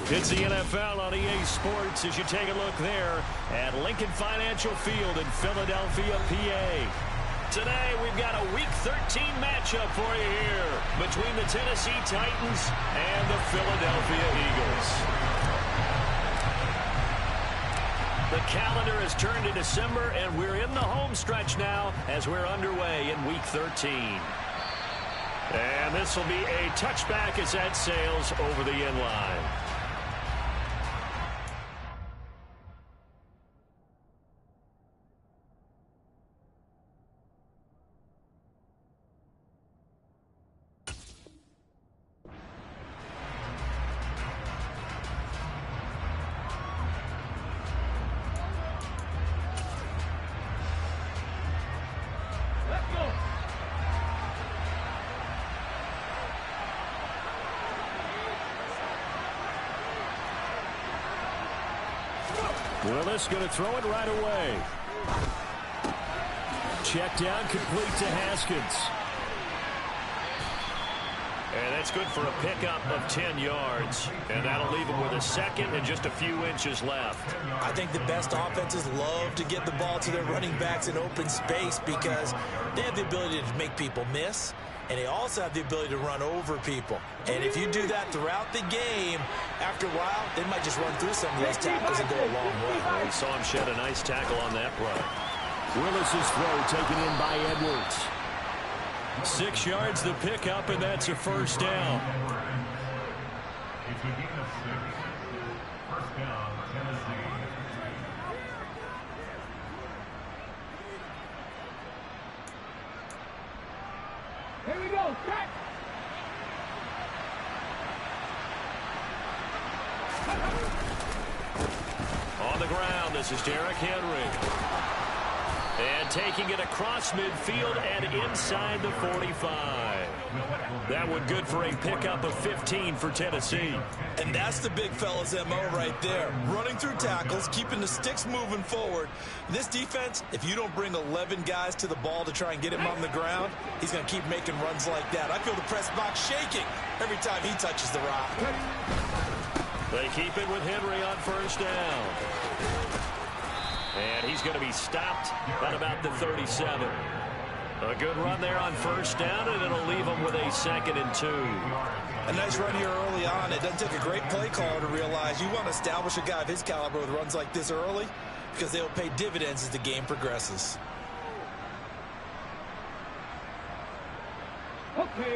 It's the NFL on EA Sports as you take a look there at Lincoln Financial Field in Philadelphia, PA. Today, we've got a Week 13 matchup for you here between the Tennessee Titans and the Philadelphia Eagles. The calendar has turned to December, and we're in the home stretch now as we're underway in Week 13. And this will be a touchback as that sails over the end line. Willis going to throw it right away. Check down, complete to Haskins. And that's good for a pickup of 10 yards. And that'll leave him with a second and just a few inches left. I think the best offenses love to get the ball to their running backs in open space because they have the ability to make people miss. And they also have the ability to run over people. And if you do that throughout the game, after a while, they might just run through some of those tackles and go a long way. Well, we saw him shed a nice tackle on that play. Willis's throw taken in by Edwards. 6 yards the pickup, and that's a first down. First down, Tennessee. Here we go, set! On the ground, this is Derrick Henry. And taking it across midfield and inside the 45. That one good for a pickup of 15 for Tennessee. And that's the big fella's MO right there. Running through tackles, keeping the sticks moving forward. This defense, if you don't bring 11 guys to the ball to try and get him on the ground, he's going to keep making runs like that. I feel the press box shaking every time he touches the rock. They keep it with Henry on first down. And he's going to be stopped at about the 37. A good run there on first down, and it'll leave him with a 2nd and 2. A nice run here early on. It doesn't take a great play caller to realize you want to establish a guy of his caliber with runs like this early because they'll pay dividends as the game progresses.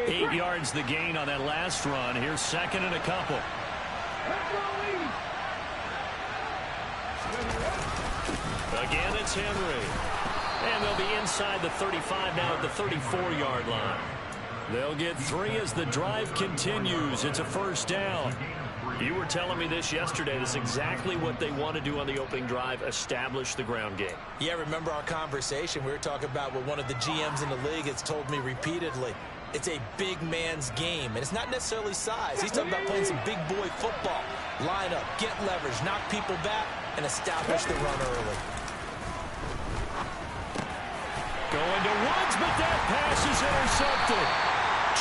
8 yards the gain on that last run. Here's 2nd and a couple. Again, it's Henry. And they'll be inside the 35 now at the 34-yard line. They'll get 3 as the drive continues. It's a first down. You were telling me this yesterday. This is exactly what they want to do on the opening drive, establish the ground game. Yeah, remember our conversation? We were talking about what one of the GMs in the league has told me repeatedly. It's a big man's game, and it's not necessarily size. He's talking about playing some big boy football. Line up, get leverage, knock people back, and establish the run early. Going to Woods, but that pass is intercepted.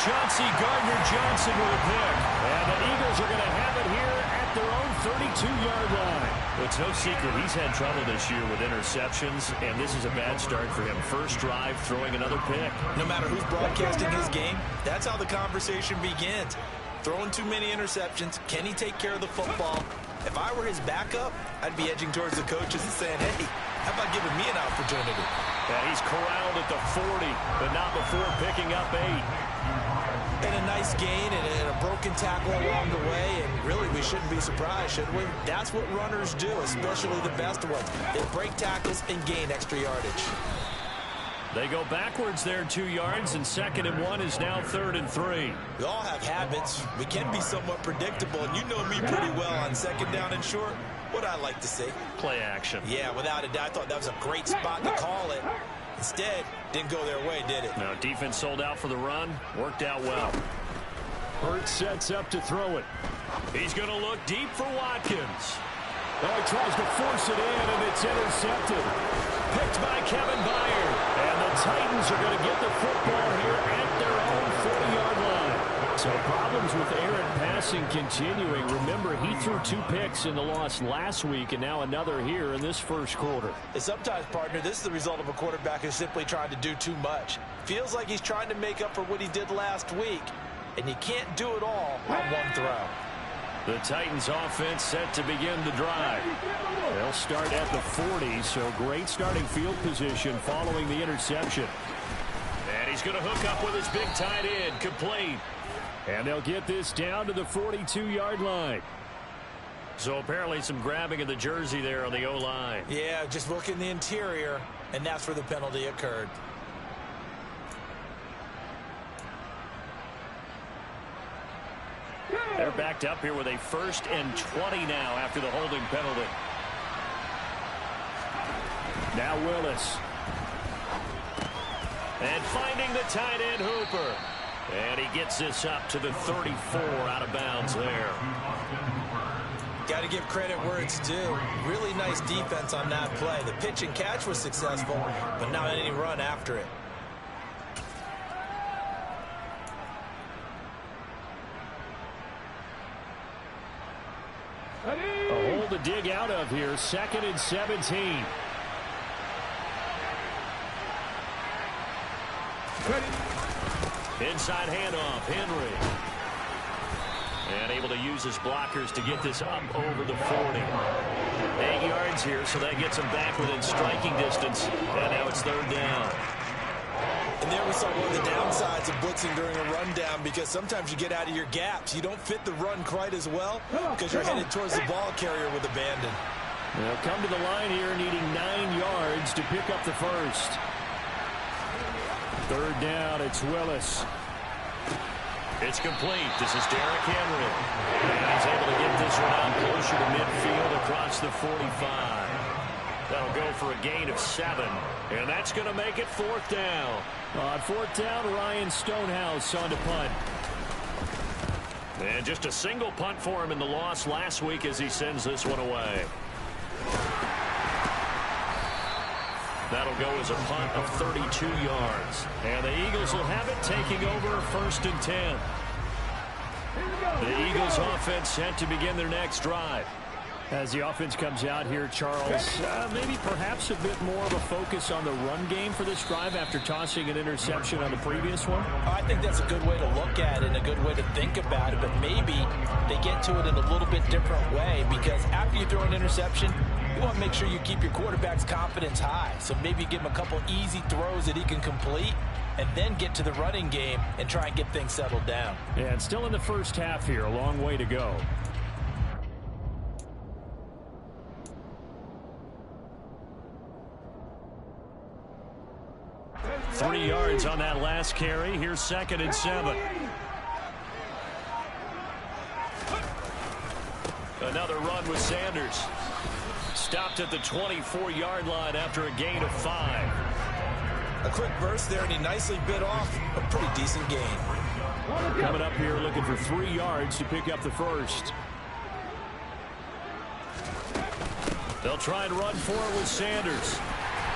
Chauncey Gardner-Johnson with a pick. And the Eagles are going to have it here at their own 32-yard line. It's no secret he's had trouble this year with interceptions, and this is a bad start for him. First drive, throwing another pick. No matter who's broadcasting his game, that's how the conversation begins. Throwing too many interceptions. Can he take care of the football? If I were his backup, I'd be edging towards the coaches and saying, hey, how about giving me an opportunity? Yeah, he's corralled at the 40, but not before picking up 8. And a nice gain and a broken tackle along the way, and really we shouldn't be surprised, should we? That's what runners do, especially the best ones. They break tackles and gain extra yardage. They go backwards there 2 yards, and 2nd and 1 is now 3rd and 3. We all have habits. We can be somewhat predictable, and you know me pretty well on 2nd down and short. What I like to see. Play action. Yeah, without a doubt. I thought that was a great spot to call it. Instead, didn't go their way, did it? No, defense sold out for the run. Worked out well. Hurts sets up to throw it. He's going to look deep for Watkins. Oh, he tries to force it in, and it's intercepted. Picked by Kevin Byard. And the Titans are going to get the football here at their own 40-yard line. So problems with errant passing continuing. Remember, he threw 2 picks in the loss last week and now another here in this first quarter. And sometimes, partner, this is the result of a quarterback who's simply trying to do too much. Feels like he's trying to make up for what he did last week, and you can't do it all on one throw. The Titans offense set to begin the drive. They'll start at the 40, so great starting field position following the interception. And he's going to hook up with his big tight end, complete. And they'll get this down to the 42-yard line. So apparently some grabbing of the jersey there on the O-line. Yeah, just look in the interior, and that's where the penalty occurred. They're backed up here with a 1st and 20 now after the holding penalty. Now Willis. And finding the tight end Hooper. And he gets this up to the 34 out of bounds there. Got to give credit where it's due. Really nice defense on that play. The pitch and catch was successful, but not any run after it. A hole to dig out of here. 2nd and 17. Inside handoff, Henry. And able to use his blockers to get this up over the 40. 8 yards here, so that gets him back within striking distance. And now it's 3rd down. And there we saw one of the downsides of blitzing during a rundown, because sometimes you get out of your gaps. You don't fit the run quite as well because you're headed towards the ball carrier with abandon. They'll come to the line here needing 9 yards to pick up the 1st. 3rd down, it's Willis. It's complete. This is Derrick Henry. And he's able to get this one out closer to midfield across the 45. That'll go for a gain of 7. And that's going to make it 4th down. On 4th down, Ryan Stonehouse on to punt. And just a single punt for him in the loss last week as he sends this one away. That'll go as a punt of 32 yards. And the Eagles will have it, taking over 1st and 10. The Eagles offense set to begin their next drive. As the offense comes out here, Charles, maybe perhaps a bit more of a focus on the run game for this drive after tossing an interception on the previous one? I think that's a good way to look at it and a good way to think about it, but maybe they get to it in a little bit different way, because after you throw an interception, you want to make sure you keep your quarterback's confidence high. So maybe give him a couple easy throws that he can complete, and then get to the running game and try and get things settled down. Yeah, and still in the first half here, a long way to go. Three yards on that last carry. Here's 2nd and 7. Another run with Sanders. Stopped at the 24-yard line after a gain of 5. A quick burst there, and he nicely bit off a pretty decent gain. Coming up here looking for 3 yards to pick up the 1st. They'll try and run for it with Sanders.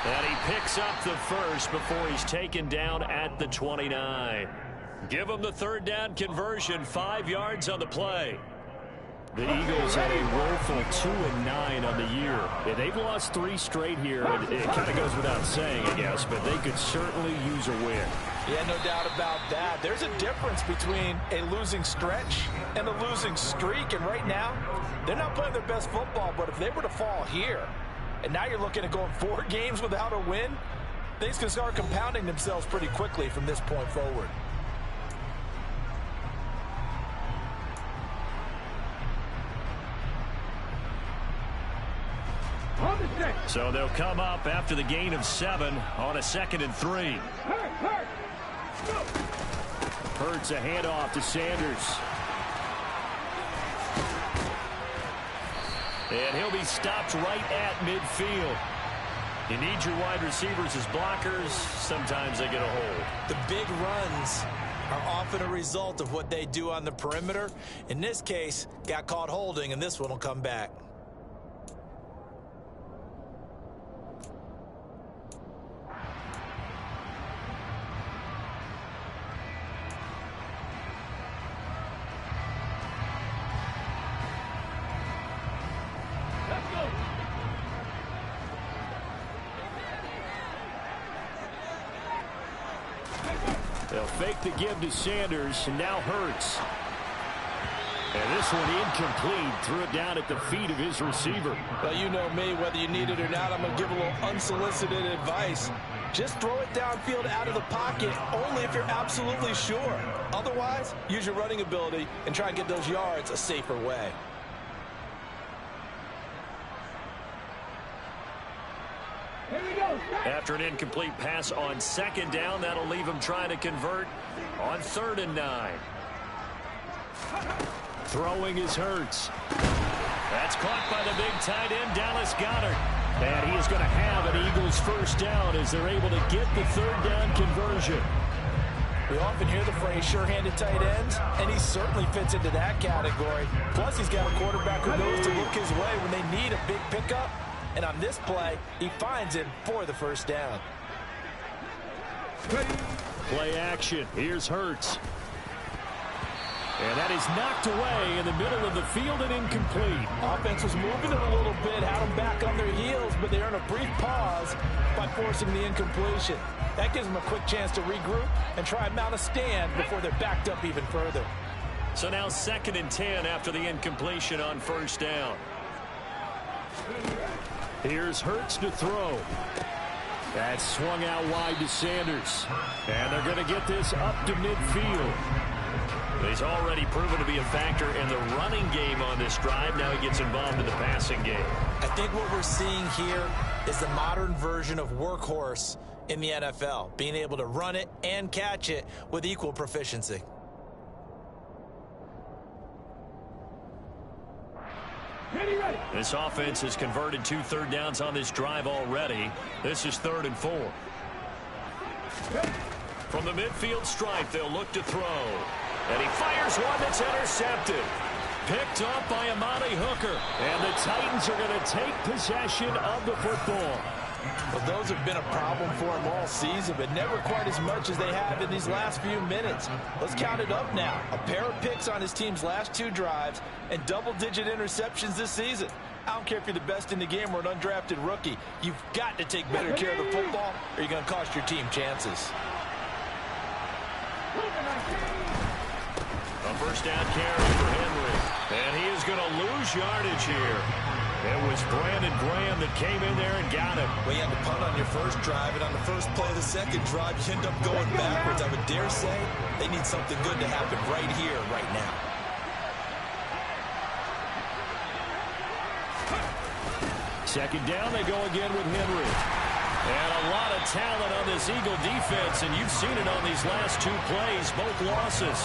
And he picks up the 1st before he's taken down at the 29. Give him the 3rd down conversion, 5 yards on the play. The Eagles had a woeful 2-9 on the year. Yeah, they've lost 3 straight here. It kind of goes without saying, I guess, but they could certainly use a win. Yeah, no doubt about that. There's a difference between a losing stretch and a losing streak, and right now, they're not playing their best football, but if they were to fall here, and now you're looking at going 4 games without a win, things can start compounding themselves pretty quickly from this point forward. So they'll come up after the gain of 7 on a 2nd and 3. Hurts a handoff to Sanders. And he'll be stopped right at midfield. You need your wide receivers as blockers. Sometimes they get a hold. The big runs are often a result of what they do on the perimeter. In this case, got caught holding, and this one will come back. They'll fake the give to Sanders, and now Hurts. And this one incomplete. Threw it down at the feet of his receiver. Well, you know me, whether you need it or not, I'm going to give a little unsolicited advice. Just throw it downfield out of the pocket, only if you're absolutely sure. Otherwise, use your running ability and try and get those yards a safer way. Here we go. After an incomplete pass on second down, that'll leave him trying to convert on 3rd and 9. Throwing is Hurts. That's caught by the big tight end, Dallas Goedert. And he is going to have an Eagles first down as they're able to get the 3rd down conversion. We often hear the phrase sure-handed tight ends, and he certainly fits into that category. Plus, he's got a quarterback who knows to look his way when they need a big pickup. And on this play, he finds him for the first down. Play action. Here's Hurts. And that is knocked away in the middle of the field and incomplete. Offense was moving it a little bit, had them back on their heels, but they earned a brief pause by forcing the incompletion. That gives them a quick chance to regroup and try and mount a stand before they're backed up even further. So now 2nd and 10 after the incompletion on first down. Here's Hurts to throw. That's swung out wide to Sanders. And they're going to get this up to midfield. He's already proven to be a factor in the running game on this drive. Now he gets involved in the passing game. I think what we're seeing here is the modern version of workhorse in the NFL, being able to run it and catch it with equal proficiency. This offense has converted 2 third downs on this drive already. This is 3rd and 4. From the midfield stripe, they'll look to throw. And he fires one that's intercepted. Picked off by Amani Hooker. And the Titans are going to take possession of the football. Well, those have been a problem for him all season, but never quite as much as they have in these last few minutes. Let's count it up now. A pair of picks on his team's last 2 drives and double-digit interceptions this season. I don't care if you're the best in the game or an undrafted rookie. You've got to take better care of the football or you're going to cost your team chances. A first down carry for Henry. And he is going to lose yardage here. It was Brandon Graham that came in there and got him. Well, you had to punt on your first drive, and on the first play of the second drive, you end up going backwards. I would dare say they need something good to happen right here, right now. Second down, they go again with Henry. And a lot of talent on this Eagle defense, and you've seen it on these last 2 plays, both losses.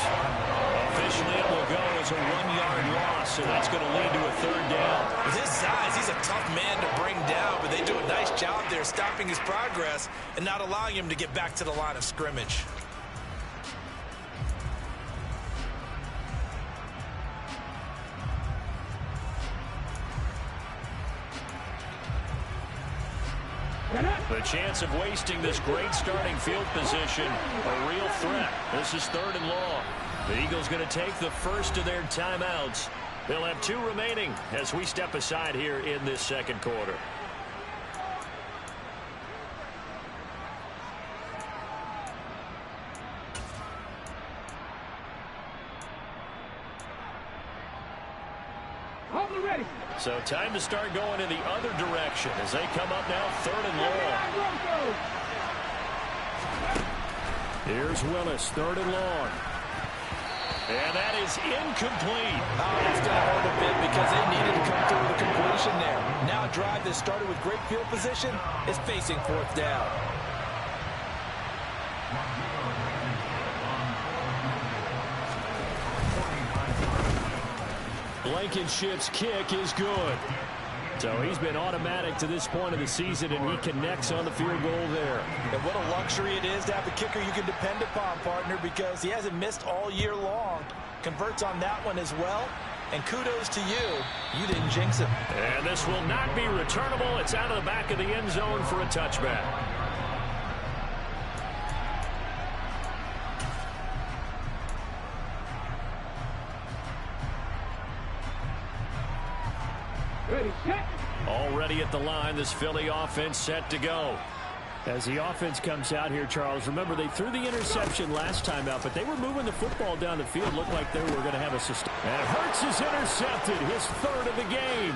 Officially, it will go as a 1-yard loss, and that's going to lead to a 3rd down. With his size, he's a tough man to bring down, but they do a nice job there stopping his progress and not allowing him to get back to the line of scrimmage. The chance of wasting this great starting field position, a real threat. This is 3rd and long. The Eagles going to take the first of their timeouts. They'll have 2 remaining as we step aside here in this second quarter. So time to start going in the other direction as they come up now 3rd and long. Here's Willis, 3rd and long. And that is incomplete. Oh, that's going to hurt a bit because they needed to come through with a completion there. Now a drive that started with great field position is facing 4th down. Blankenship's kick is good. So he's been automatic to this point of the season, and he connects on the field goal there. And what a luxury it is to have a kicker you can depend upon, partner, because he hasn't missed all year long. Converts on that one as well. And kudos to you. You didn't jinx him. And this will not be returnable. It's out of the back of the end zone for a touchback. Already at the line, this Philly offense set to go. As the offense comes out here, Charles, remember they threw the interception last time out, but they were moving the football down the field. Looked like they were going to have a sustain. And Hurts is intercepted, his third of the game.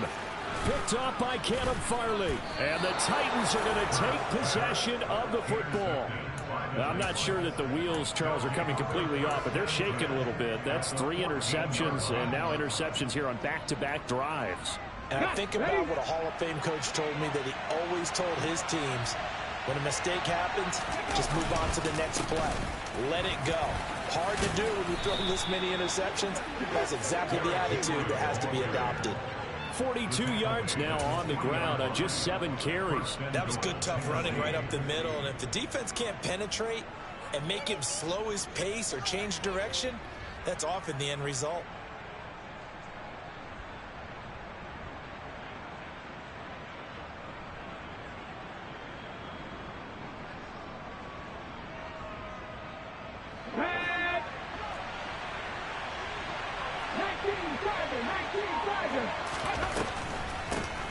Picked off by Caleb Farley. And the Titans are going to take possession of the football. Now, I'm not sure that the wheels, Charles, are coming completely off, but they're shaking a little bit. That's 3 interceptions, and now interceptions here on back-to-back drives. And I think about what a Hall of Fame coach told me that he always told his teams, when a mistake happens, just move on to the next play. Let it go. Hard to do when you throw this many interceptions. That's exactly the attitude that has to be adopted. 42 yards now on the ground on just 7 carries. That was good, tough running right up the middle. And if the defense can't penetrate and make him slow his pace or change direction, that's often the end result.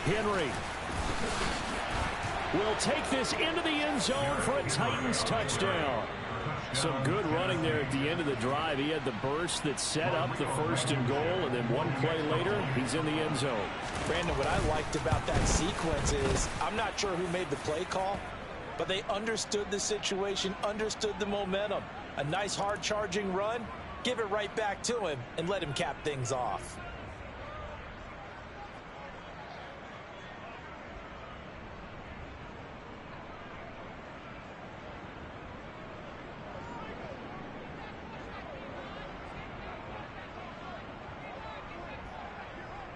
Henry will take this into the end zone for a Titans touchdown. Some good running there at the end of the drive. He had the burst that set up the 1st and goal, and then one play later, he's in the end zone. Brandon, what I liked about that sequence is I'm not sure who made the play call, but they understood the situation, understood the momentum. A nice hard-charging run, give it right back to him, and let him cap things off.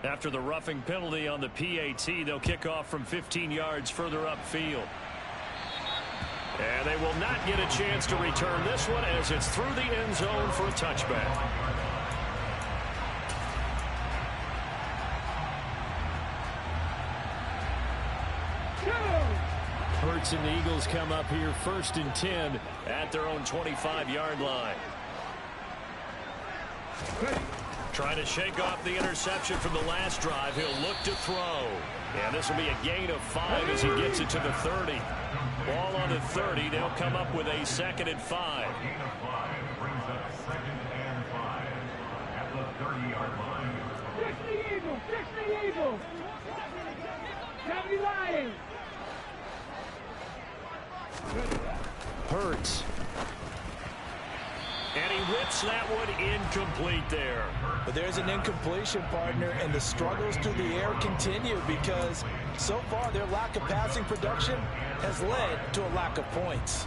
After the roughing penalty on the PAT, they'll kick off from 15 yards further upfield. And they will not get a chance to return this one as it's through the end zone for a touchback. Hurts and the Eagles come up here 1st and 10 at their own 25-yard line. Trying to shake off the interception from the last drive. He'll look to throw. And this will be a gain of 5 as he gets it to the 30. Ball on the 30. They'll come up with a 2nd and 5. Gain of 5 brings up 2nd and 5 at the 30-yard line. Fix the Eagles! Fix the Eagles! County Lions! Hurts. And he whips that one incomplete there. But there's an incompletion, partner, and the struggles through the air continue because so far their lack of passing production has led to a lack of points.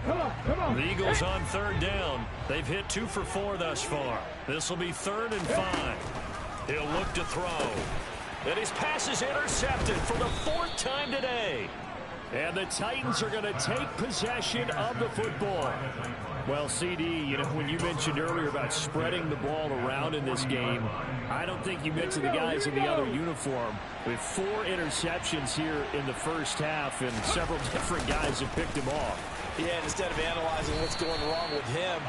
Come on. The Eagles on 3rd down. They've hit 2 for 4 thus far. This will be 3rd and 5. He'll look to throw. And his pass is intercepted for the 4th time today. And the Titans are going to take possession of the football. Well, CD, you know, when you mentioned earlier about spreading the ball around in this game, I don't think you mentioned the guys in the other uniform. With 4 interceptions here in the first half, and several different guys have picked him off. Yeah, and instead of analyzing what's going wrong with him,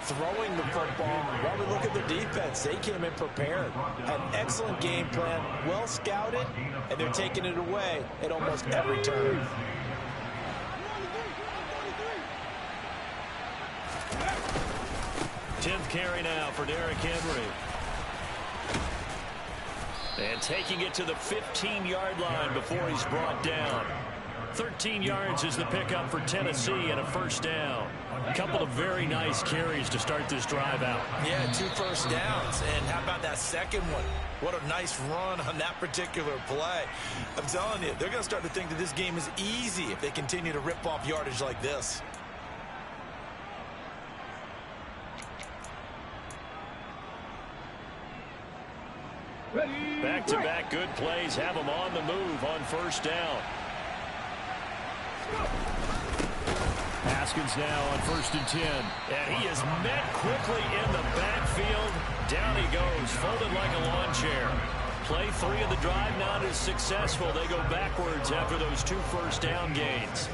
throwing the football, while we look at the defense, they came in prepared. Had an excellent game plan, well scouted, and they're taking it away at almost every turn. Tenth carry now for Derrick Henry. And taking it to the 15-yard line before he's brought down. 13 yards is the pickup for Tennessee and a 1st down. A couple of very nice carries to start this drive out. Yeah, 2 first downs. And how about that second one? What a nice run on that particular play. I'm telling you, they're going to start to think that this game is easy if they continue to rip off yardage like this. Back-to-back good plays have them on the move on 1st down. Haskins now on 1st and 10. And he is met quickly in the backfield. Down he goes, folded like a lawn chair. Play 3 of the drive not as successful. They go backwards after those 2 first down gains.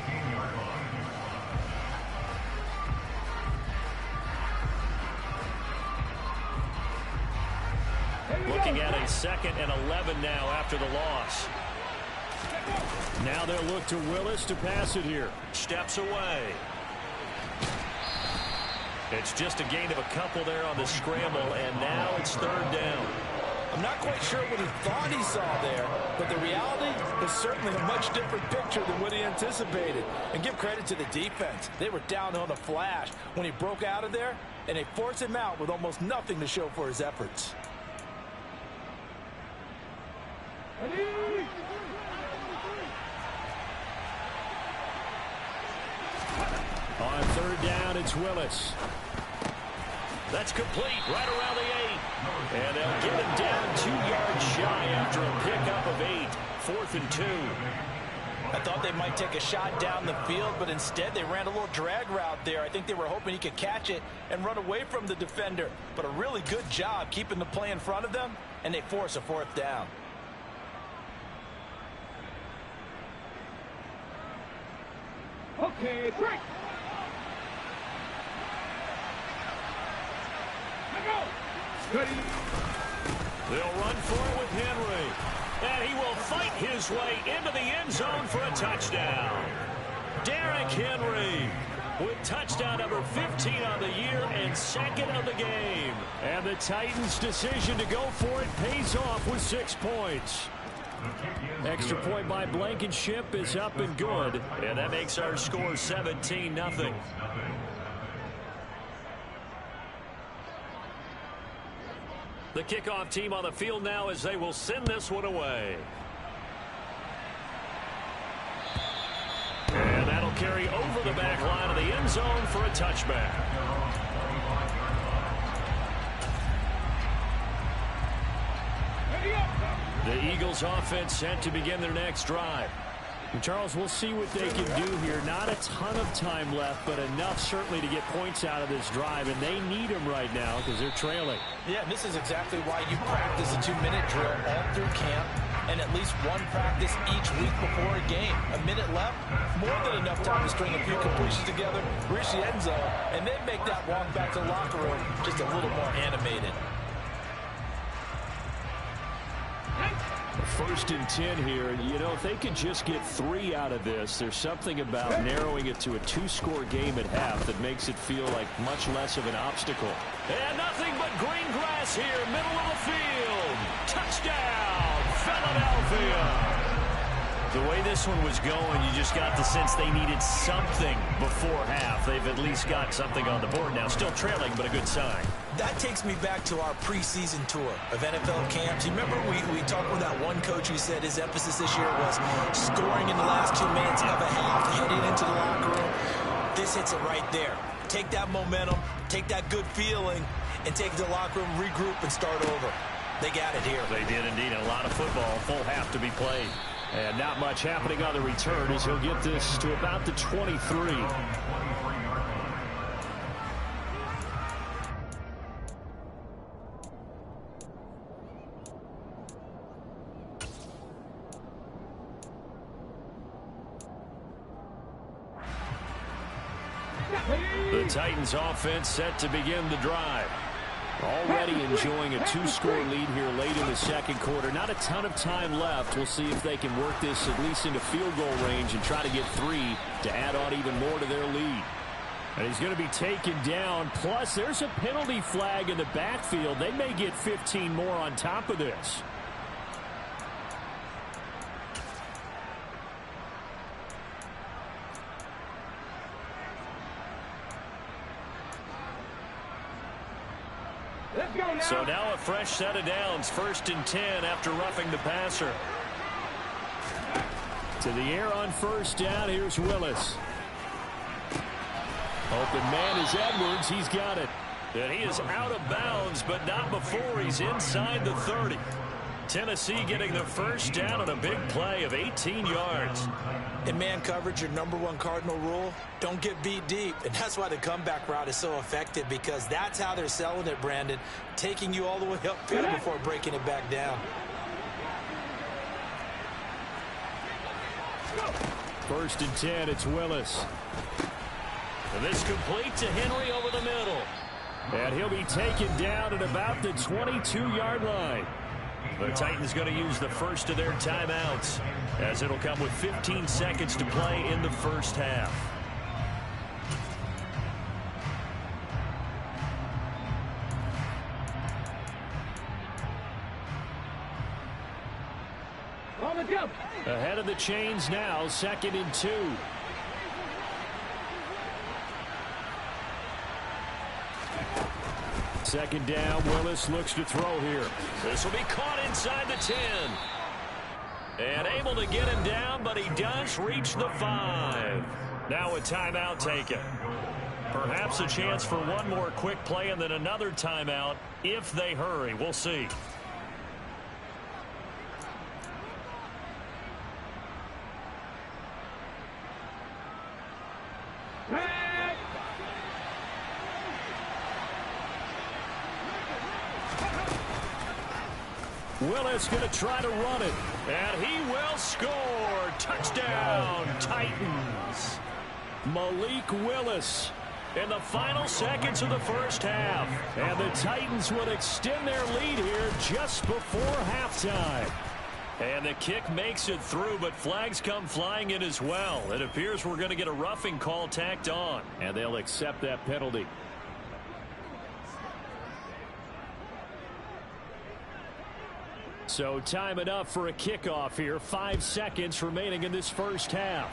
looking at a 2nd and 11 now after the loss. Now they'll look to Willis to pass it here. Steps away. It's just a gain of a couple there on the scramble, and now it's 3rd down. I'm not quite sure what he thought he saw there, but the reality was certainly a much different picture than what he anticipated. And give credit to the defense. They were down on the flash when he broke out of there, and they forced him out with almost nothing to show for his efforts. On 3rd down, it's Willis. That's complete right around the 8. And they'll get him down 2 yards shy after a pickup of 8. 4th and 2. I thought they might take a shot down the field, but instead they ran a little drag route there. I think they were hoping he could catch it and run away from the defender. But a really good job keeping the play in front of them, and they force a 4th down. Okay, break. They'll run for it with Henry. And he will fight his way into the end zone for a touchdown. Derrick Henry with touchdown number 15 on the year and 2nd of the game. And the Titans' decision to go for it pays off with 6 points. Extra point by Blankenship is up and good. And that makes our score 17-0. The kickoff team on the field now as they will send this one away. And that'll carry over the back line of the end zone for a touchback. The Eagles offense set to begin their next drive. And Charles, we'll see what they can do here. Not a ton of time left, but enough certainly to get points out of this drive, and they need them right now because they're trailing. Yeah, and this is exactly why you practice a 2-minute drill all through camp and at least one practice each week before a game. A minute left, more than enough time to string a few completions together, reach the end zone, and then make that walk back to the locker room just a little more animated. 1st and 10 here. You know, if they could just get 3 out of this, there's something about narrowing it to a 2-score game at half that makes it feel like much less of an obstacle. And nothing but green grass here, middle of the field. Touchdown, Philadelphia. The way this one was going, you just got the sense they needed something before half. They've at least got something on the board now. Still trailing, but a good sign. That takes me back to our preseason tour of NFL camps. You remember we talked with that one coach who said his emphasis this year was scoring in the last 2 minutes of a half, heading into the locker room. This hits it right there. Take that momentum, take that good feeling, and take it to the locker room, regroup, and start over. They got it here. They did indeed. A lot of football, full half to be played. And not much happening on the return as he'll get this to about the 23. The Titans offense set to begin the drive. Already enjoying a 2-score lead here late in the 2nd quarter. Not a ton of time left. We'll see if they can work this at least into field goal range and try to get 3 to add on even more to their lead. And he's going to be taken down. Plus, there's a penalty flag in the backfield. They may get 15 more on top of this. So now a fresh set of downs. 1st and 10 after roughing the passer. To the air on 1st down. Here's Willis. Open man is Edwards. He's got it. And he is out of bounds, but not before he's inside the 30. Tennessee getting the 1st down on a big play of 18 yards. In man coverage, your #1 cardinal rule, don't get beat deep. And that's why the comeback route is so effective, because that's how they're selling it, Brandon. Taking you all the way upfield before breaking it back down. 1st and 10, it's Willis. And this complete to Henry over the middle. And he'll be taken down at about the 22-yard line. The Titans going to use the first of their timeouts, as it'll come with 15 seconds to play in the first half. On the jump. Ahead of the chains now, 2nd and 2. Second down, Willis looks to throw here. This will be caught inside the 10. And able to get him down, but he does reach the 5. Now a timeout taken. Perhaps a chance for one more quick play and then another timeout if they hurry. We'll see. Willis going to try to run it, and he will score. Touchdown, Titans. Malik Willis in the final seconds of the first half. And the Titans would extend their lead here just before halftime. And the kick makes it through, but flags come flying in as well. It appears we're going to get a roughing call tacked on, and they'll accept that penalty. So time enough for a kickoff here. 5 seconds remaining in this first half.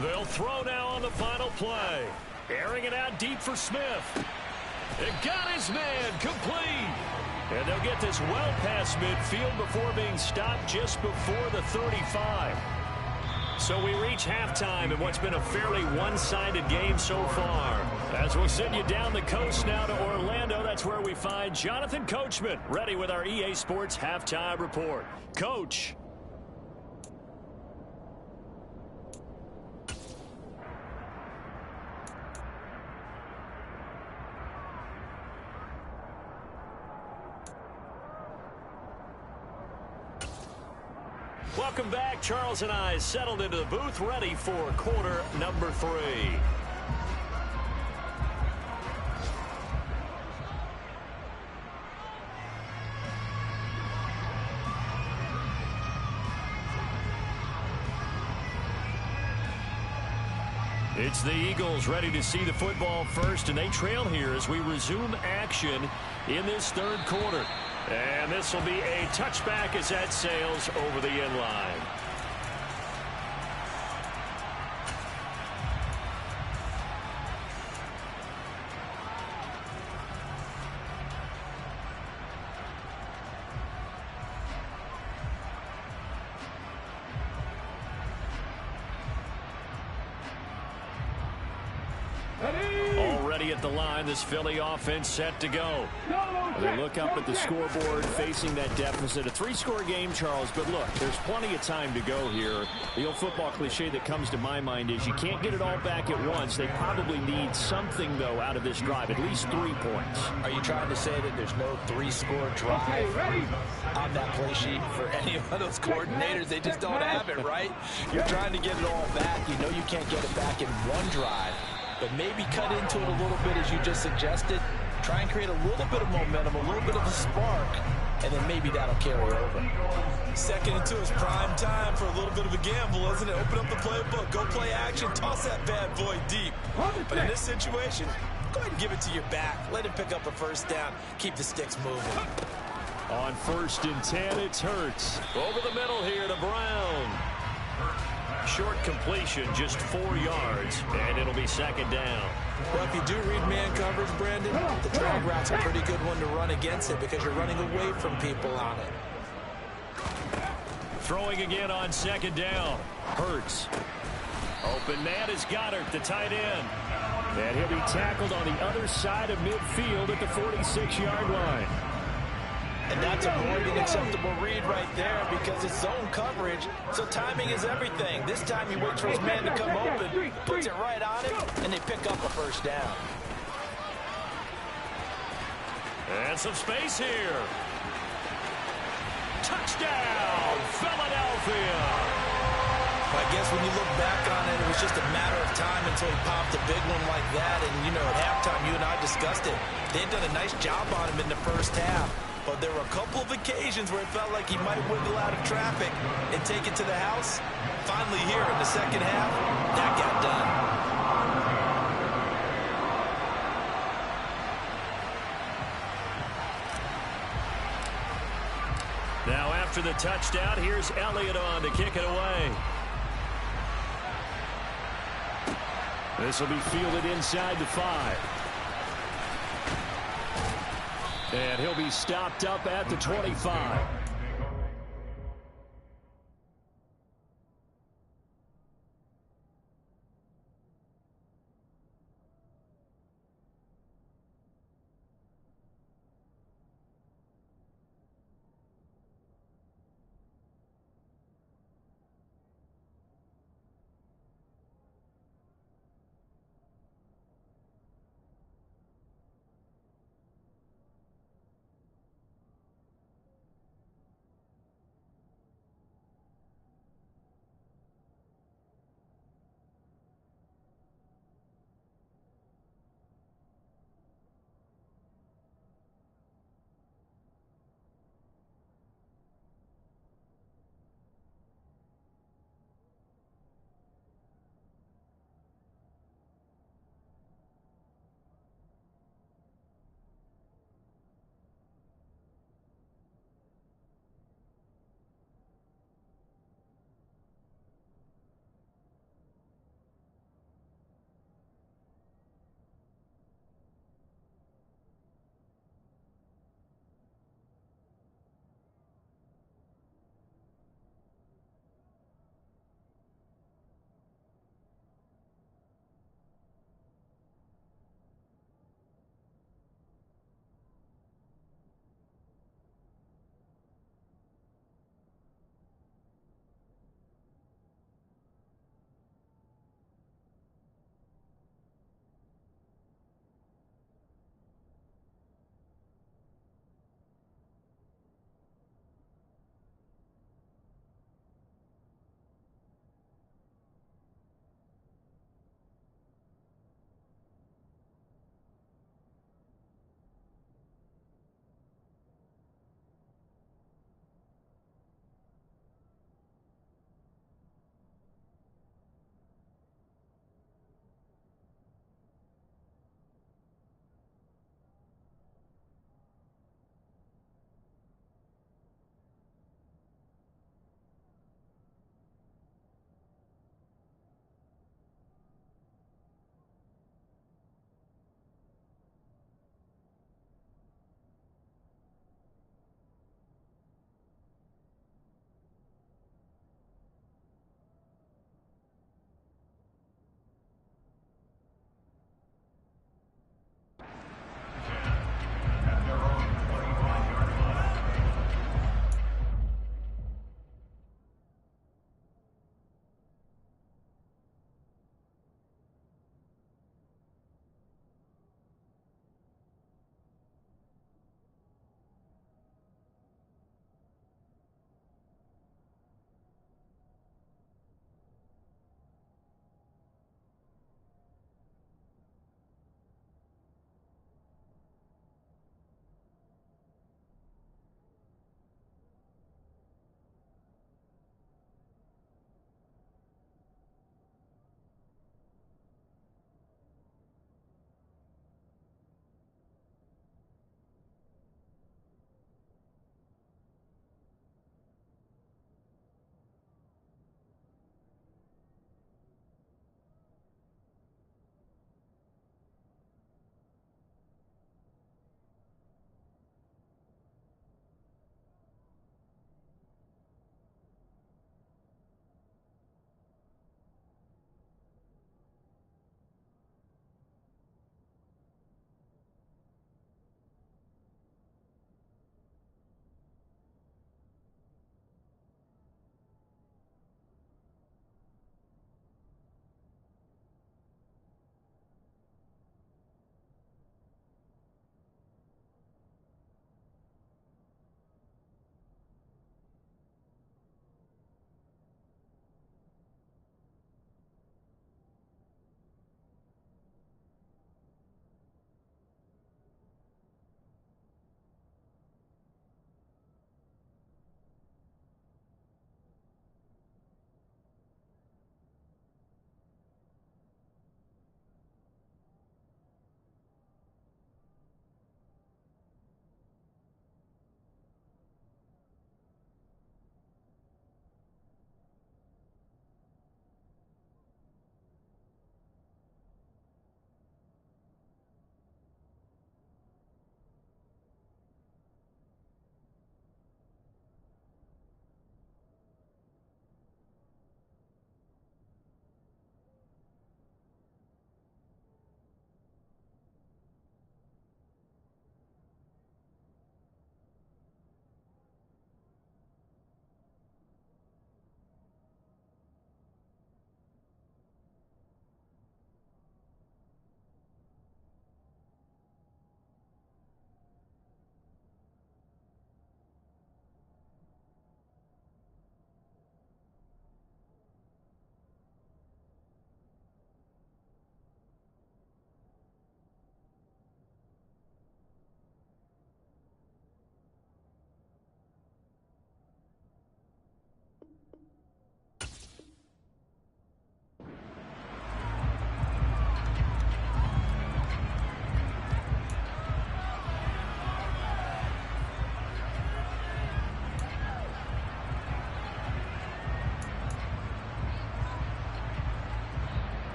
They'll throw now on the final play. Airing it out deep for Smith. It got his man complete. And they'll get this well past midfield before being stopped just before the 35. So we reach halftime in what's been a fairly one-sided game so far. As we'll send you down the coast now to Orlando, that's where we find Jonathan Coachman ready with our EA Sports Halftime Report. Coach. Welcome back. Charles and I settled into the booth, ready for quarter number 3. It's the Eagles ready to see the football first, and they trail here as we resume action in this third quarter. And this will be a touchback as that sails over the end line. Already at the line, this Philly offense set to go. They look up at the scoreboard facing that deficit. A 3-score game, Charles, but look, there's plenty of time to go here. The old football cliche that comes to my mind is you can't get it all back at once. They probably need something, though, out of this drive, at least 3 points. Are you trying to say that there's no 3-score drive on that play sheet for any of those coordinators? They just don't have it, right? You're trying to get it all back. You know you can't get it back in one drive, but maybe cut into it a little bit as you just suggested. Try and create a little bit of momentum, a little bit of a spark, and then maybe that'll carry over. 2nd and 2 is prime time for a little bit of a gamble, isn't it? Open up the playbook, go play action, toss that bad boy deep. But in this situation, go ahead and give it to your back. Let him pick up a first down. Keep the sticks moving. On 1st and 10, it's Hurts. Over the middle here to Brown. Short completion, just 4 yards, and it'll be 2nd down. Well, if you do read man coverage, Brandon, the drag route's a pretty good one to run against it because you're running away from people on it. Throwing again on 2nd down. Hurts. Open man is Goddard, the tight end. And he'll be tackled on the other side of midfield at the 46-yard line. And that's a more than acceptable read right there because it's zone coverage, so timing is everything. This time he waits for his man to come open, puts it right on him, and they pick up a first down. And some space here. Touchdown, Philadelphia. I guess when you look back on it, it was just a matter of time until he popped a big one like that. And, you know, at halftime, you and I discussed it. They had done a nice job on him in the first half. But there were a couple of occasions where it felt like he might wiggle out of traffic and take it to the house. Finally here in the second half, that got done. Now after the touchdown, here's Elliott on to kick it away. This will be fielded inside the 5. And he'll be stopped up at the 25.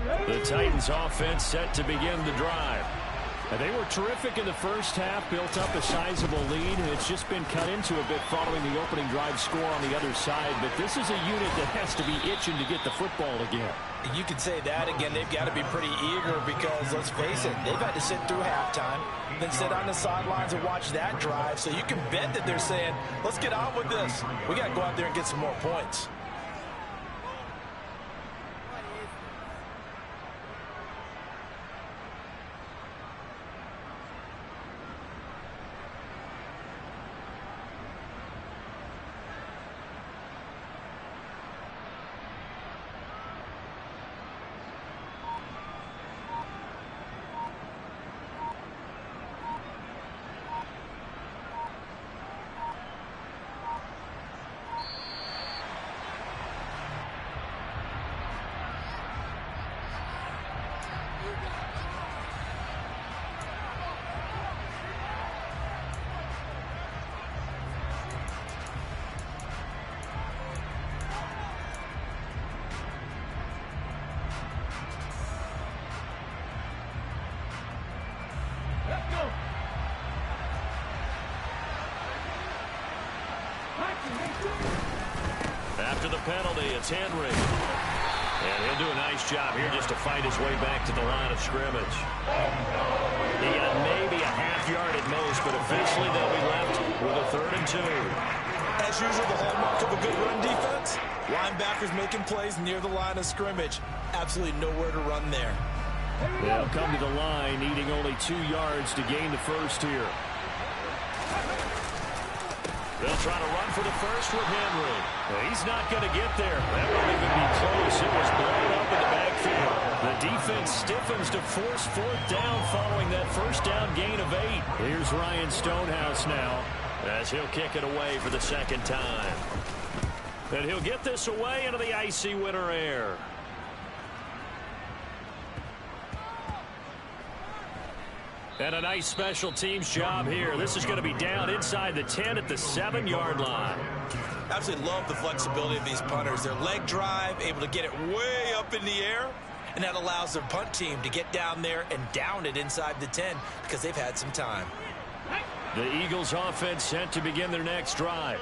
The Titans offense set to begin the drive. And they were terrific in the first half, built up a sizable lead, and it's just been cut into a bit following the opening drive score on the other side. But this is a unit that has to be itching to get the football again. You could say that again. They've got to be pretty eager because, let's face it, they've had to sit through halftime, then sit on the sidelines and watch that drive. So you can bet that they're saying, let's get on with this. We got to go out there and get some more points. After the penalty, it's Henry. And he'll do a nice job here just to fight his way back to the line of scrimmage. He got maybe a half yard at most, but officially they'll be left with a 3rd and 2. As usual, the hallmark of a good run defense, linebackers making plays near the line of scrimmage. Absolutely nowhere to run there. They'll come to the line, needing only 2 yards to gain the first here. They'll try to run for the first with Henry. He's not going to get there. That won't even be close. It was blown up in the backfield. The defense stiffens to force 4th down following that first down gain of 8. Here's Ryan Stonehouse now as he'll kick it away for the 2nd time. And he'll get this away into the icy winter air. And a nice special teams job here. This is going to be down inside the 10 at the 7-yard line. Absolutely love the flexibility of these punters. Their leg drive, able to get it way up in the air, and that allows their punt team to get down there and down it inside the 10 because they've had some time. The Eagles offense set to begin their next drive.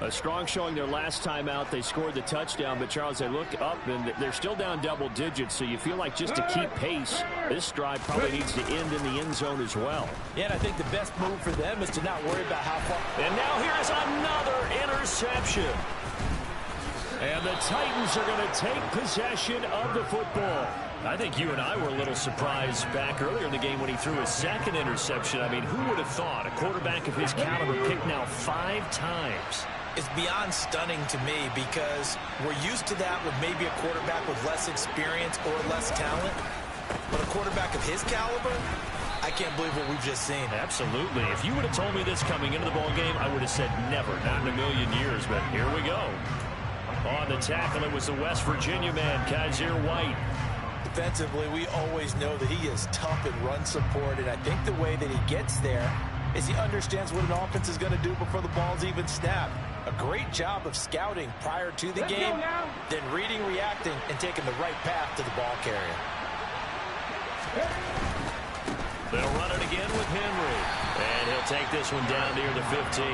A strong showing their last time out. They scored the touchdown, but Charles, they look up and they're still down double digits, so you feel like just to keep pace, this drive probably needs to end in the end zone as well. Yeah, and I think the best move for them is to not worry about how far. And now here's another interception. And the Titans are going to take possession of the football. I think you and I were a little surprised back earlier in the game when he threw his 2nd interception. I mean, who would have thought a quarterback of his caliber picked now 5 times? It's beyond stunning to me because we're used to that with maybe a quarterback with less experience or less talent. But a quarterback of his caliber, I can't believe what we've just seen. Absolutely. If you would have told me this coming into the ball game, I would have said never, not in a million years. But here we go. On the tackle, it was the West Virginia man, Kaiser White. Defensively, we always know that he is tough in run support, and I think the way that he gets there is he understands what an offense is going to do before the ball's even snapped. A great job of scouting prior to the game, then reading, reacting, and taking the right path to the ball carrier. They'll run it again with Henry, and he'll take this one down near the 15.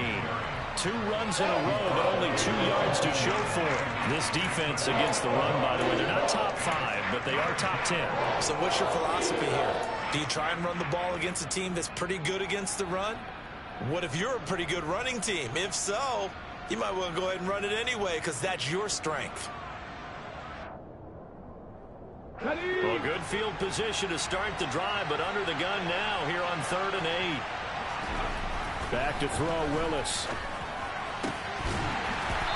2 runs in a row, but only 2 yards to show for it. This defense against the run, by the way, they're not top 5, but they are top 10. So what's your philosophy here? Do you try and run the ball against a team that's pretty good against the run? What if you're a pretty good running team? If so, you might want to go ahead and run it anyway because that's your strength. Well, good field position to start the drive, but under the gun now here on 3rd and 8. Back to throw Willis.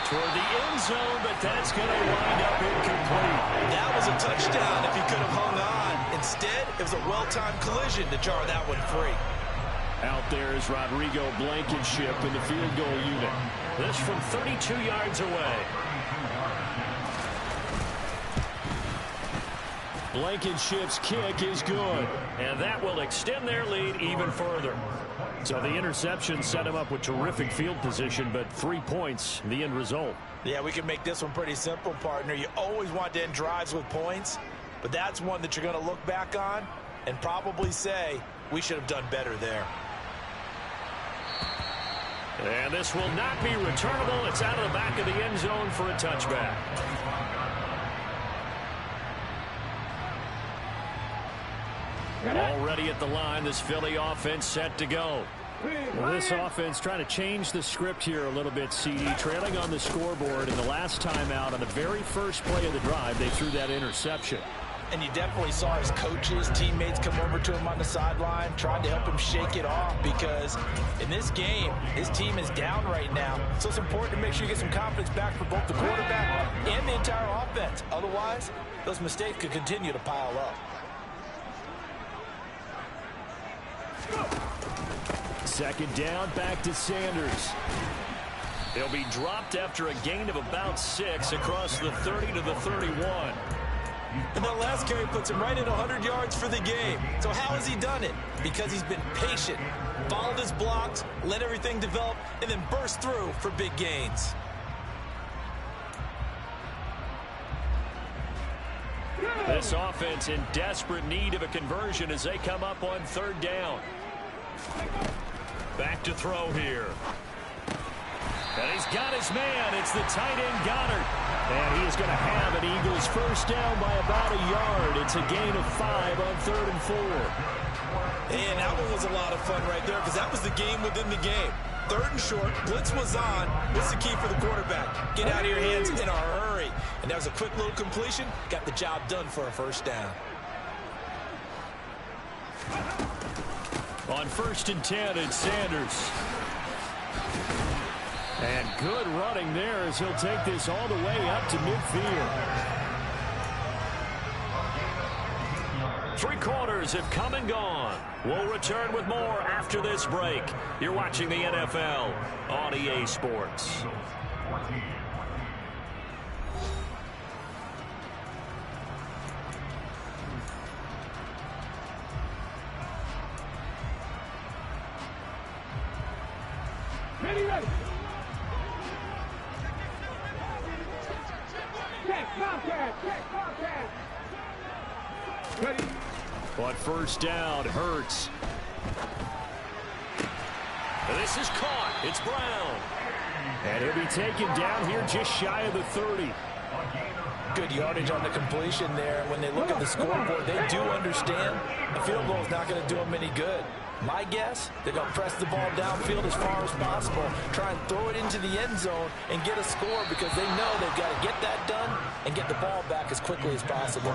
Toward the end zone, but that's going to wind up incomplete. That was a touchdown if he could have hung on. Instead, it was a well-timed collision to jar that one free. Out there is Rodrigo Blankenship in the field goal unit. This from 32 yards away. Blankenship's kick is good, and that will extend their lead even further. So the interception set him up with terrific field position, but 3 points, the end result. Yeah, we can make this one pretty simple, partner. You always want to end drives with points. but that's one that you're going to look back on and probably say, we should have done better there. And this will not be returnable. It's out of the back of the end zone for a touchback. Already at the line, this Philly offense set to go. Well, this offense trying to change the script here a little bit, CD. Trailing on the scoreboard, and the last time out on the very first play of the drive, they threw that interception. And you definitely saw his coaches, teammates come over to him on the sideline, tried to help him shake it off, because in this game, his team is down right now. So it's important to make sure you get some confidence back for both the quarterback and the entire offense. Otherwise, those mistakes could continue to pile up. Second down, back to Sanders. They'll be dropped after a gain of about 6 across the 30 to the 31. And that last carry puts him right at 100 yards for the game. So how has he done it? Because he's been patient, followed his blocks, let everything develop, and then burst through for big gains. This offense in desperate need of a conversion as they come up on third down. Back to throw here. And he's got his man. It's the tight end Goddard. And he is going to have an Eagles first down by about a yard. It's a gain of 5 on 3rd and 4. And that one was a lot of fun right there, because that was the game within the game. 3rd and short, blitz was on. What's the key for the quarterback? Get out of your hands in a hurry. And that was a quick little completion. Got the job done for a first down. On 1st and 10, it's Sanders. And good running there as he'll take this all the way up to midfield. 3 quarters have come and gone. We'll return with more after this break. You're watching the NFL on EA Sports. Ready. Check contact. Ready. On 1st down, Hurts. And this is caught. It's Brown. And he'll be taken down here just shy of the 30. Good yardage on the completion there. When they look at the scoreboard, they do understand a field goal is not going to do them any good. My guess, they're going to press the ball downfield as far as possible, try and throw it into the end zone and get a score, because they know they've got to get that done and get the ball back as quickly as possible.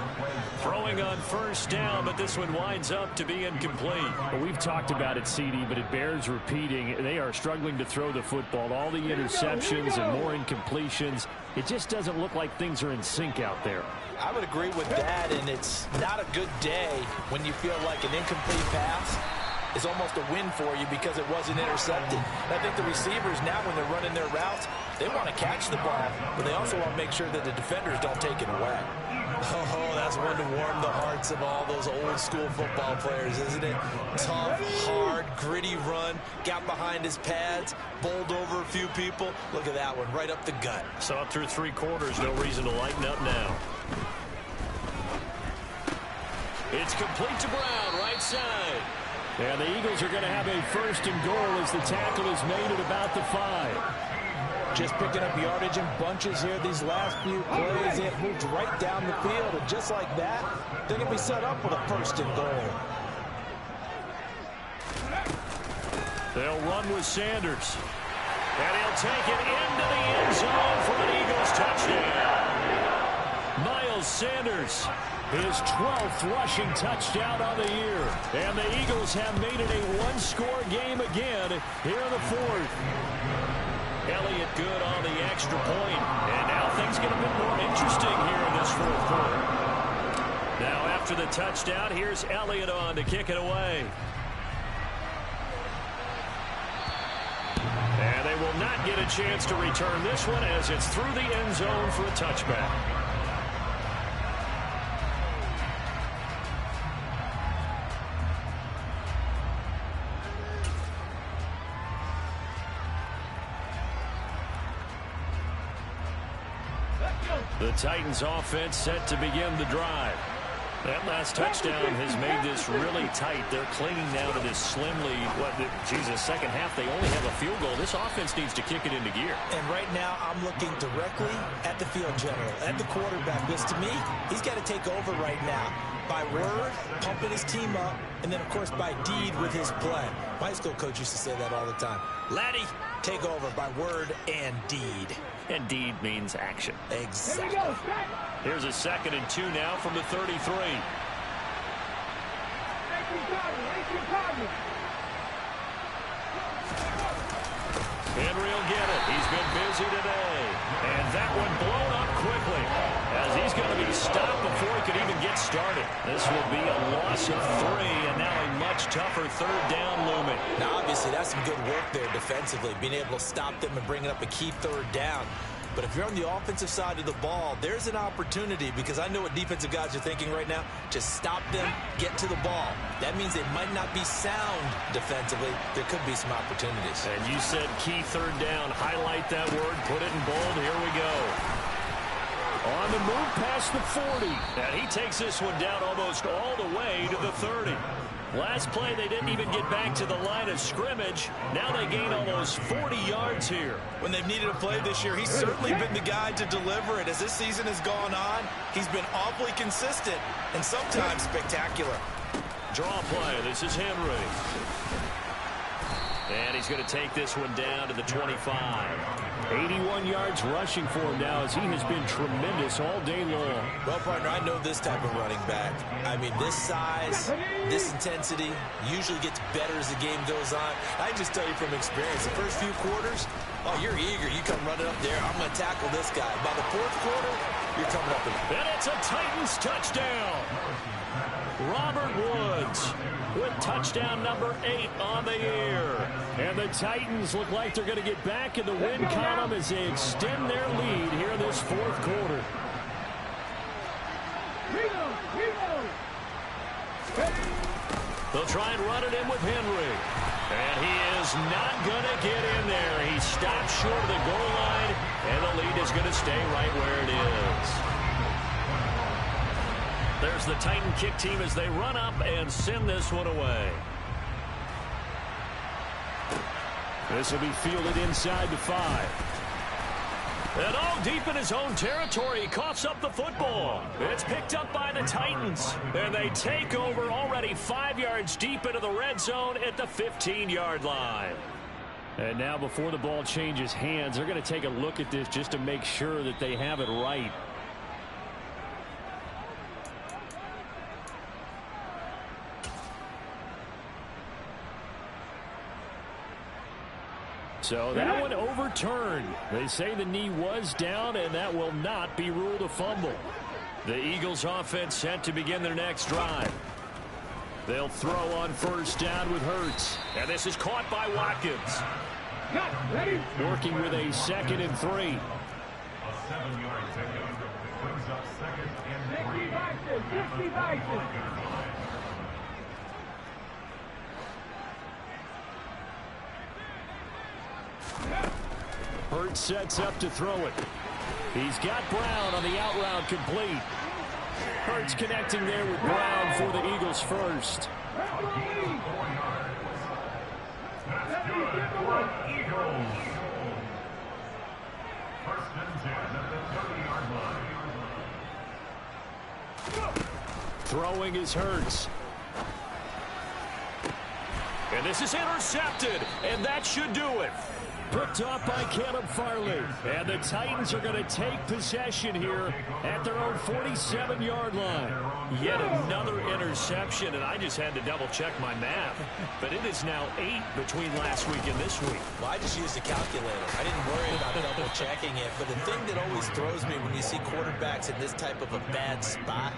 Throwing on 1st down, but this one winds up to be incomplete. Well, we've talked about it, CD, but it bears repeating. They are struggling to throw the football. All the interceptions and more incompletions. It just doesn't look like things are in sync out there. I would agree with that, and it's not a good day when you feel like an incomplete pass is almost a win for you because it wasn't intercepted. And I think the receivers now, when they're running their routes, they want to catch the ball, but they also want to make sure that the defenders don't take it away. Oh, that's one to warm the hearts of all those old school football players, isn't it? Tough, hard, gritty run, got behind his pads, bowled over a few people. Look at that one, right up the gut. Saw it through 3 quarters, no reason to lighten up now. It's complete to Brown, right side. And the Eagles are going to have a 1st and goal as the tackle is made at about the 5. Just picking up yardage in bunches here these last few plays. They have moved right down the field, and just like that, they're going to be set up with a 1st and goal. They'll run with Sanders. And he'll take it into the end zone for an Eagles touchdown. Miles Sanders, his 12th rushing touchdown on the year. And the Eagles have made it a 1-score game again here in the 4th. Elliott good on the extra point. And now things get a bit more interesting here in this 4th quarter. Now after the touchdown, here's Elliott on to kick it away. And they will not get a chance to return this one as it's through the end zone for a touchback. The Titans offense set to begin the drive. That last touchdown has made this really tight. They're clinging now to this slim lead. Second half, they only have a field goal. This offense needs to kick it into gear. And right now, I'm looking directly at the field general, at the quarterback, because to me, he's got to take over right now. By word, pumping his team up, and then, of course, by deed with his play. My high school coach used to say that all the time. Laddie, take over by word and deed. And deed means action. Exactly. Here's a 2nd and 2 now from the 33. Henry will get it. He's been busy today. And that one blown up quickly as he's going to be stopped before he could even get started. This will be a loss of 3, and now a much tougher 3rd down looming. Now, obviously, that's some good work there defensively, being able to stop them and bringing up a key 3rd down. But if you're on the offensive side of the ball, there's an opportunity, because I know what defensive guys are thinking right now. Just stop them, get to the ball. That means they might not be sound defensively. There could be some opportunities. And you said key 3rd down. Highlight that word. Put it in bold. Here we go. On the move past the 40. And he takes this one down almost all the way to the 30. Last play, they didn't even get back to the line of scrimmage. Now they gain almost 40 yards here. When they've needed a play this year, he's certainly been the guy to deliver it. As this season has gone on, he's been awfully consistent and sometimes spectacular. Draw play. This is Henry. And he's going to take this one down to the 25. 81 yards rushing for him now, as he has been tremendous all day long. Well, partner, I know this type of running back. I mean, this size, this intensity usually gets better as the game goes on. I can just tell you from experience, the first few quarters, oh, you're eager. You come running up there. I'm going to tackle this guy. By the 4th quarter, you're coming up. And it's a Titans touchdown. Robert Woods with touchdown number 8 on the year. And the Titans look like they're going to get back in the win column as they extend their lead here in this 4th quarter. They'll try and run it in with Henry. And he is not going to get in there. He stopped short of the goal line, and the lead is going to stay right where it is. There's the Titan kick team as they run up and send this one away. This will be fielded inside the 5. And all deep in his own territory, he coughs up the football. It's picked up by the Titans. And they take over already 5 yards deep into the red zone at the 15-yard line. And now before the ball changes hands, they're going to take a look at this just to make sure that they have it right. So that one overturned. They say the knee was down, and that will not be ruled a fumble. The Eagles offense set to begin their next drive. They'll throw on 1st down with Hurts. And this is caught by Watkins. Working with a 2nd and 3. A 7-yard pickup brings up 2nd and 3. Hurts sets up to throw it. He's got Brown on the out route complete. Hurts connecting there with Brown for the Eagles first. That's good for Eagles. 1st and 10 at the 30-yard line. Throwing is Hurts. And this is intercepted, and that should do it. Picked off by Caleb Farley. And the Titans are going to take possession here at their own 47-yard line. Yet another interception, and I just had to double-check my math. But it is now 8 between last week and this week. Well, I just used a calculator. I didn't worry about double-checking it. But the thing that always throws me when you see quarterbacks in this type of a bad spot,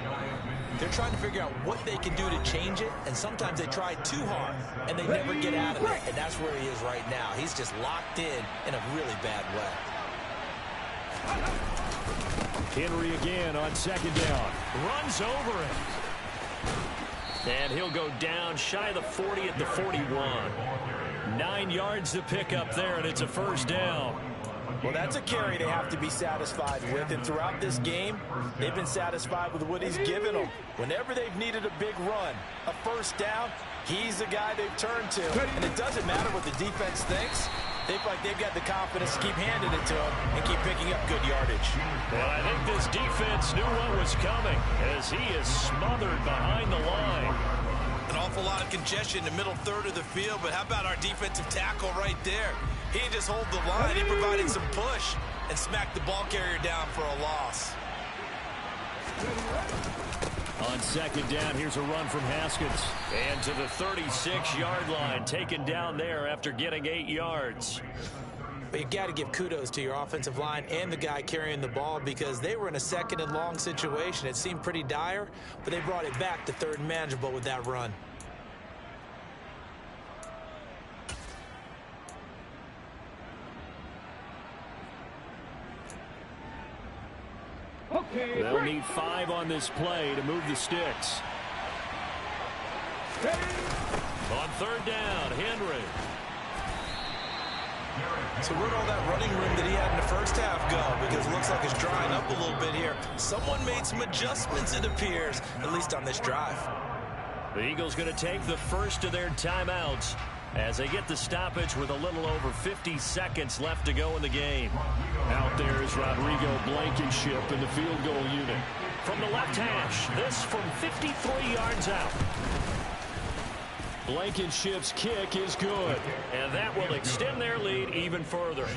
they're trying to figure out what they can do to change it, and sometimes they try too hard, and they never get out of it. And that's where he is right now. He's just locked in a really bad way. Henry again on 2nd down. Runs over it. And he'll go down shy of the 40 at the 41. 9 yards to pick up there, and it's a 1st down. Well, that's a carry they have to be satisfied with, and throughout this game, they've been satisfied with what he's given them. Whenever they've needed a big run, a first down, he's the guy they've turned to. And it doesn't matter what the defense thinks. They feel like they've got the confidence to keep handing it to him and keep picking up good yardage. Well, I think this defense knew what was coming as he is smothered behind the line. An awful lot of congestion in the middle third of the field, but how about our defensive tackle right there? He didn't just hold the line, he provided some push and smacked the ball carrier down for a loss. On second down, here's a run from Haskins. And to the 36-yard line, taken down there after getting 8 yards. But you got to give kudos to your offensive line and the guy carrying the ball because they were in a second and long situation. It seemed pretty dire, but they brought it back to third and manageable with that run. Okay, They'll need 5 on this play to move the sticks. On third down, Henry. So where'd all that running room that he had in the first half go? Because it looks like it's drying up a little bit here. Someone made some adjustments, it appears, at least on this drive. The Eagles going to take the first of their timeouts as they get the stoppage with a little over 50 seconds left to go in the game. Out there is Rodrigo Blankenship in the field goal unit. From the left hash, this from 53 yards out. Blankenship's kick is good, and that will extend their lead even further.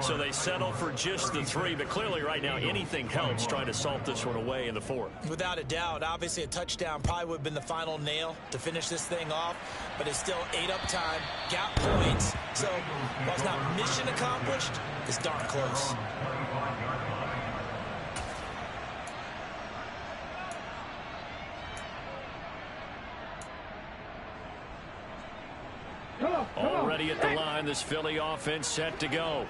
So they settle for just the 3, but clearly right now anything helps trying to salt this one away in the 4th. Without a doubt, obviously a touchdown probably would have been the final nail to finish this thing off, but it's still 8 up time, got points, so while it's not mission accomplished, it's darn close. Already at the line, this Philly offense set to go.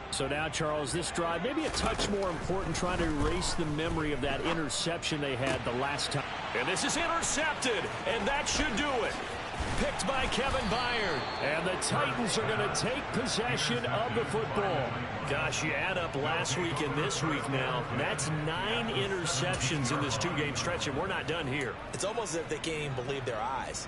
So now, Charles, this drive maybe a touch more important, trying to erase the memory of that interception they had the last time. And this is intercepted, and that should do it. Picked by Kevin Byard. And the Titans are going to take possession of the football. Gosh, you add up last week and this week now. That's 9 interceptions in this 2-game stretch, and we're not done here. It's almost as if they can't even believe their eyes.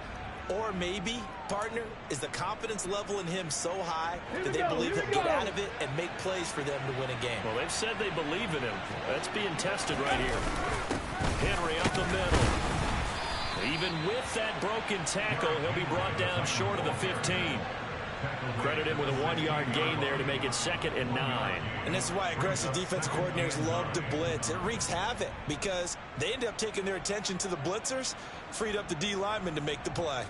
Or maybe, partner, is the confidence level in him so high that they believe he'll get out of it and make plays for them to win a game. Well, they've said they believe in him. That's being tested right here. Henry up the middle. Even with that broken tackle, he'll be brought down short of the 15. Credit him with a 1-yard gain there to make it 2nd and 9. And this is why aggressive defensive coordinators love to blitz. It wreaks havoc because they end up taking their attention to the blitzers, freed up the D lineman to make the play.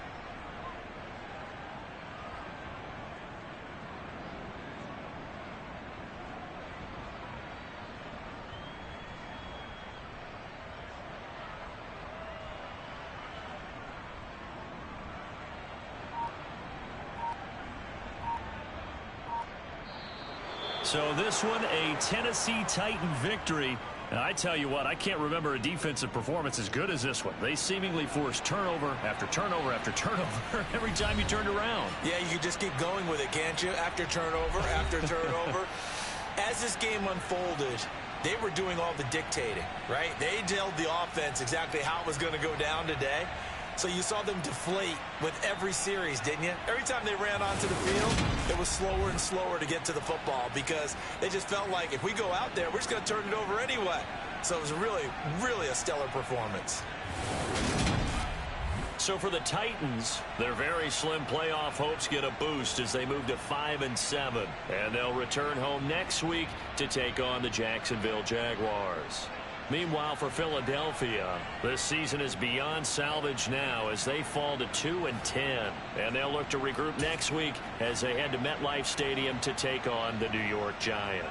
So this one, a Tennessee Titan victory. And I tell you what, I can't remember a defensive performance as good as this one. They seemingly forced turnover after turnover after turnover every time you turned around. Yeah, you can just keep going with it, can't you? After turnover. As this game unfolded, they were doing all the dictating, right? They told the offense exactly how it was going to go down today. So you saw them deflate with every series, didn't you? Every time they ran onto the field, it was slower and slower to get to the football because they just felt like if we go out there, we're just going to turn it over anyway. So it was really, really a stellar performance. So for the Titans, their very slim playoff hopes get a boost as they move to 5-7. And they'll return home next week to take on the Jacksonville Jaguars. Meanwhile, for Philadelphia, this season is beyond salvage now as they fall to 2-10. And they'll look to regroup next week as they head to MetLife Stadium to take on the New York Giants.